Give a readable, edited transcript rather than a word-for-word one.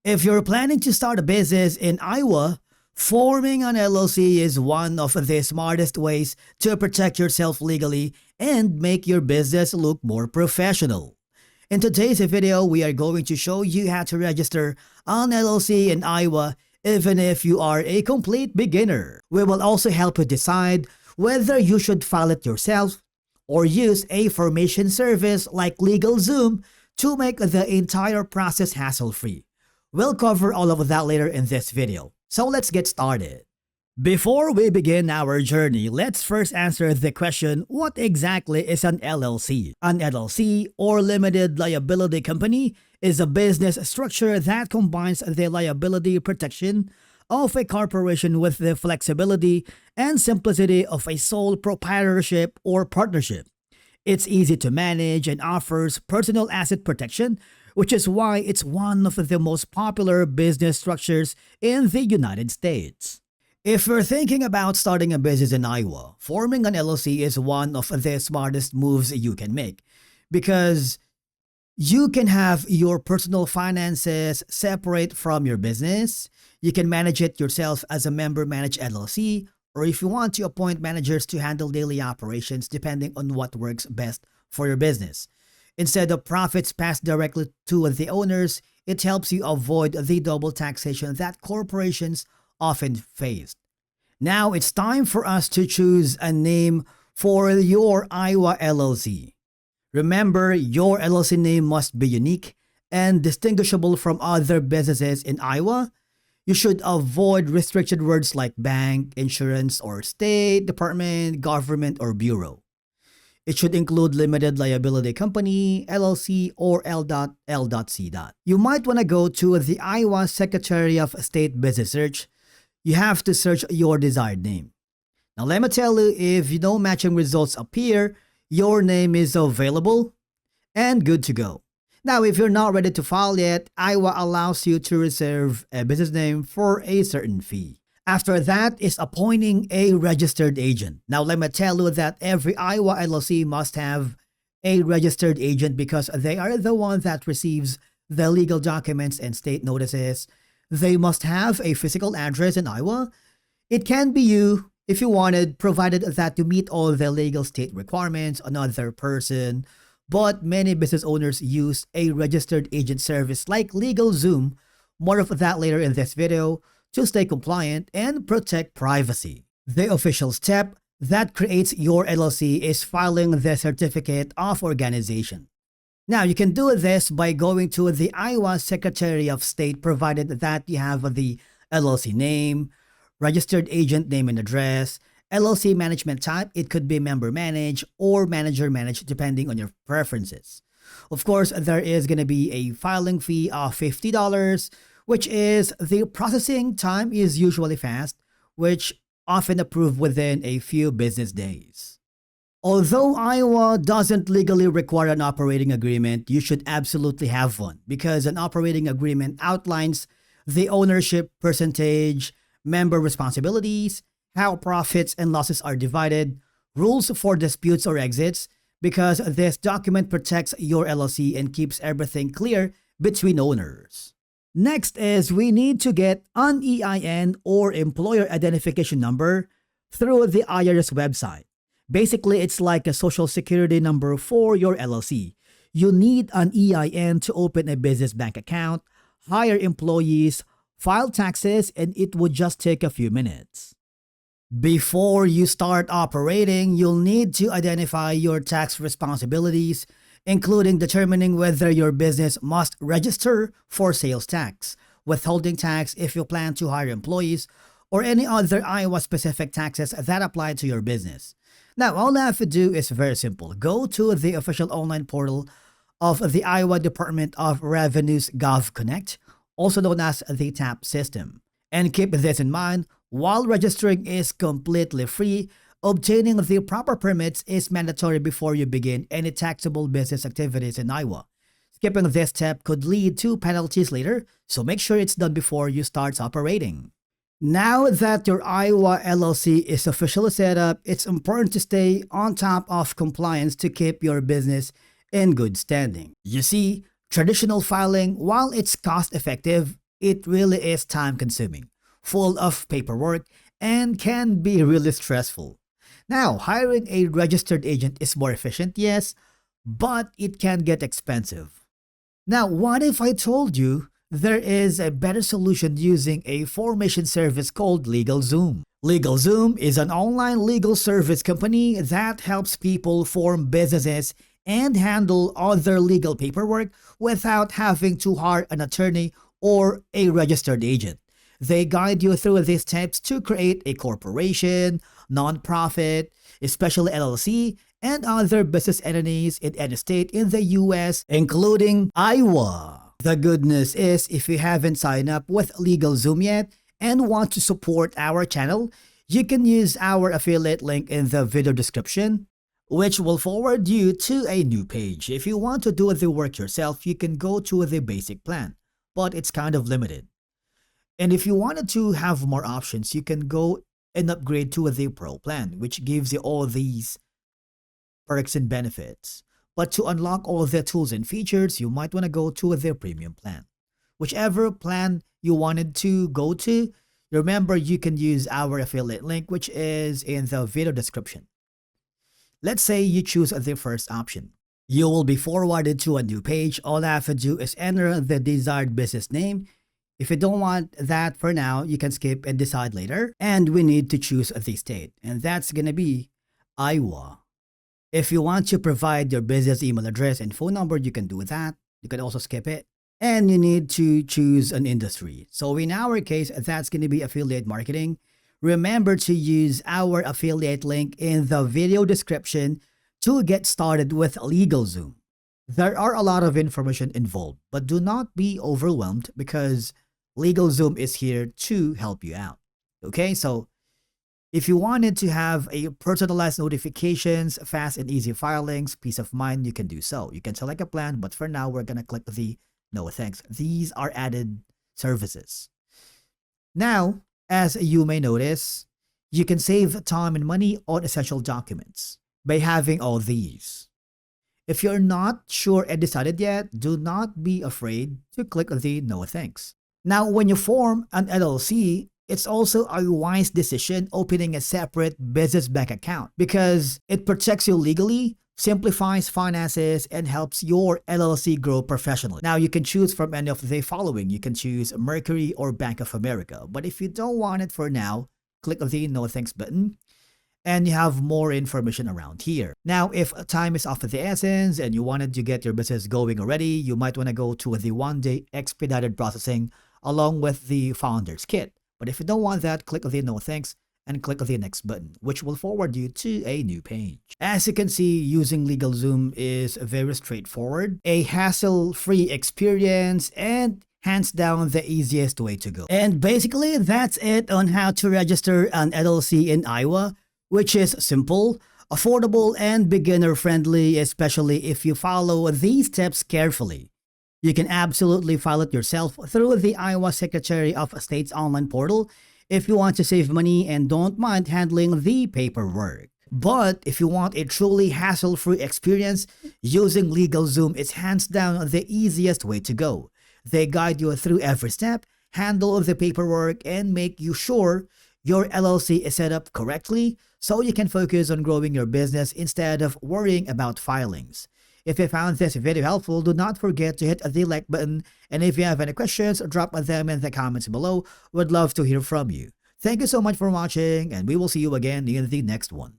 If you're planning to start a business in Iowa, forming an LLC is one of the smartest ways to protect yourself legally and make your business look more professional. In today's video, we are going to show you how to register an LLC in Iowa even if you are a complete beginner. We will also help you decide whether you should file it yourself or use a formation service like LegalZoom to make the entire process hassle-free. We'll cover all of that later in this video, so let's get started. Before we begin our journey, let's first answer the question, what exactly is an LLC? An LLC, or limited liability company, is a business structure that combines the liability protection of a corporation with the flexibility and simplicity of a sole proprietorship or partnership. It's easy to manage and offers personal asset protection, which is why it's one of the most popular business structures in the United States. If you're thinking about starting a business in Iowa, forming an LLC is one of the smartest moves you can make because you can have your personal finances separate from your business. You can manage it yourself as a member-managed LLC, or if you want to appoint managers to handle daily operations depending on what works best for your business. Instead of profits passed directly to the owners, it helps you avoid the double taxation that corporations often face. Now it's time for us to choose a name for your Iowa LLC. Remember, your LLC name must be unique and distinguishable from other businesses in Iowa. You should avoid restricted words like bank, insurance, or state, department, government, or bureau. It should include limited liability company, LLC, or L.C. You might want to go to the Iowa Secretary of State Business Search. You have to search your desired name. Now let me tell you, if no matching results appear, your name is available and good to go. Now, if you're not ready to file yet, Iowa allows you to reserve a business name for a certain fee. After that is appointing a registered agent. Now, let me tell you that every Iowa LLC must have a registered agent because they are the one that receives the legal documents and state notices. They must have a physical address in Iowa. It can be you if you wanted, provided that you meet all the legal state requirements, another person. But many business owners use a registered agent service like LegalZoom, more of that later in this video, to stay compliant and protect privacy. The official step that creates your LLC is filing the Certificate of Organization. Now, you can do this by going to the Iowa Secretary of State, provided that you have the LLC name, registered agent name and address, LLC management type. It could be member managed or manager managed depending on your preferences. Of course, there is going to be a filing fee of $50, which is the processing time is usually fast, which often approved within a few business days. Although Iowa doesn't legally require an operating agreement, you should absolutely have one because an operating agreement outlines the ownership percentage, member responsibilities, how profits and losses are divided, rules for disputes or exits, because this document protects your LLC and keeps everything clear between owners. Next is we need to get an EIN or employer identification number through the IRS website. Basically, it's like a social security number for your LLC. You need an EIN to open a business bank account, hire employees, file taxes, and it would just take a few minutes. Before you start operating, you'll need to identify your tax responsibilities, including determining whether your business must register for sales tax, withholding tax if you plan to hire employees, or any other Iowa-specific taxes that apply to your business. Now, all you have to do is very simple. Go to the official online portal of the Iowa Department of Revenue's GovConnect, also known as the TAP system. And keep this in mind, while registering is completely free, obtaining the proper permits is mandatory before you begin any taxable business activities in Iowa. Skipping this step could lead to penalties later, so make sure it's done before you start operating. Now that your Iowa LLC is officially set up, it's important to stay on top of compliance to keep your business in good standing. You see, traditional filing, while it's cost-effective, It really is time consuming, full of paperwork, and can be really stressful. Now, hiring a registered agent is more efficient, yes, but it can get expensive. Now, what if I told you there is a better solution using a formation service called LegalZoom? LegalZoom is an online legal service company that helps people form businesses and handle other legal paperwork without having to hire an attorney or a registered agent. They guide you through these steps to create a corporation, nonprofit, especially LLC, and other business entities in any state in the US, including Iowa. The good news is, if you haven't signed up with LegalZoom yet and want to support our channel, you can use our affiliate link in the video description, which will forward you to a new page. If you want to do the work yourself, you can go to the basic plan, but it's kind of limited. And if you wanted to have more options, you can go and upgrade to the Pro plan, which gives you all these perks and benefits. But to unlock all the tools and features, you might want to go to the premium plan. Whichever plan you wanted to go to, remember you can use our affiliate link, which is in the video description. Let's say you choose the first option. You will be forwarded to a new page. All I have to do is enter the desired business name. If you don't want that for now, you can skip and decide later. And we need to choose the state, and that's going to be Iowa. If you want to provide your business email address and phone number, you can do that. You can also skip it. And you need to choose an industry. So in our case, that's going to be affiliate marketing. Remember to use our affiliate link in the video description to get started with LegalZoom. There are a lot of information involved, but do not be overwhelmed because LegalZoom is here to help you out. Okay, so if you wanted to have a personalized notifications, fast and easy filings, peace of mind, you can do so. You can select a plan, but for now, we're going to click the no thanks. These are added services. Now, as you may notice, you can save time and money on essential documents by having all these. If you're not sure and decided yet, do not be afraid to click the no thanks. Now, when you form an LLC, it's also a wise decision opening a separate business bank account because it protects you legally, simplifies finances, and helps your LLC grow professionally. Now, you can choose from any of the following. You can choose Mercury or Bank of America. But if you don't want it for now, click the no thanks button and you have more information around here. Now, if time is of the essence and you wanted to get your business going already, you might want to go to the one-day expedited processing along with the founder's kit. But if you don't want that, click the no thanks and click the next button, which will forward you to a new page. As you can see, using LegalZoom is very straightforward, a hassle-free experience, and hands down the easiest way to go. And basically, that's it on how to register an LLC in Iowa, which is simple, affordable, and beginner-friendly, especially if you follow these steps carefully. You can absolutely file it yourself through the Iowa Secretary of State's online portal if you want to save money and don't mind handling the paperwork. But if you want a truly hassle-free experience, using LegalZoom is hands down the easiest way to go. They guide you through every step, handle the paperwork, and make you sure your LLC is set up correctly so you can focus on growing your business instead of worrying about filings. If you found this video helpful, do not forget to hit the like button, and if you have any questions, drop them in the comments below. Would love to hear from you. Thank you so much for watching, and we will see you again in the next one.